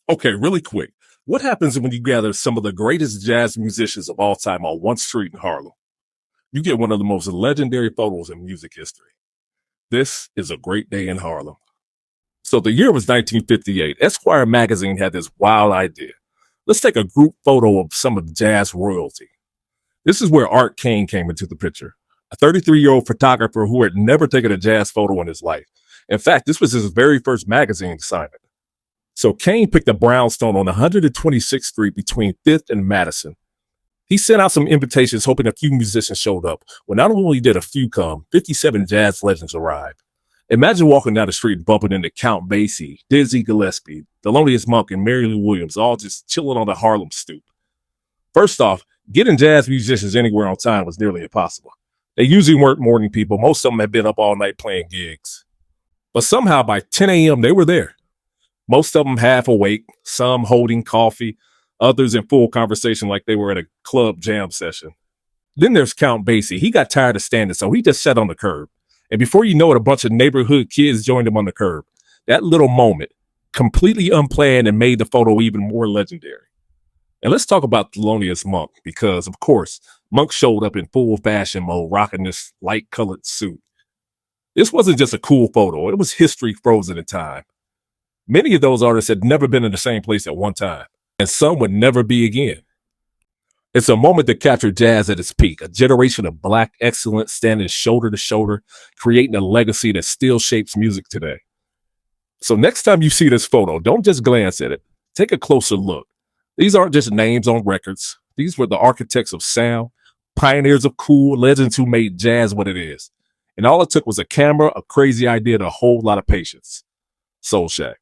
Okay, really quick. What happens when you gather some of the greatest jazz musicians of all time on one street in Harlem? You get one of the most legendary photos in music history. This is a great day in Harlem. So the year was 1958. Esquire magazine had this wild idea. Let's take a group photo of some of jazz royalty. This is where Art Kane came into the picture, a 33-year-old photographer who had never taken a jazz photo in his life. In fact, this was his very first magazine assignment. So Kane picked a brownstone on 126th Street between 5th and Madison. He sent out some invitations hoping a few musicians showed up. Well, not only did a few come, 57 jazz legends arrived. Imagine walking down the street bumping into Count Basie, Dizzy Gillespie, Thelonious Monk, and Mary Lou Williams, all just chilling on the Harlem stoop. First off, getting jazz musicians anywhere on time was nearly impossible. They usually weren't morning people. Most of them had been up all night playing gigs. But somehow by 10 a.m., they were there. Most of them half awake, some holding coffee, others in full conversation like they were at a club jam session. Then there's Count Basie. He got tired of standing, so he just sat on the curb. And before you know it, a bunch of neighborhood kids joined him on the curb. That little moment, completely unplanned and made the photo even more legendary. And let's talk about Thelonious Monk, because, of course, Monk showed up in full fashion mode, rocking this light-colored suit. This wasn't just a cool photo. It was history frozen in time. Many of those artists had never been in the same place at one time, and some would never be again. It's a moment that captured jazz at its peak, a generation of Black excellence standing shoulder to shoulder, creating a legacy that still shapes music today. So next time you see this photo, don't just glance at it. Take a closer look. These aren't just names on records. These were the architects of sound, pioneers of cool, legends who made jazz what it is. And all it took was a camera, a crazy idea, and a whole lot of patience. Soul Shack.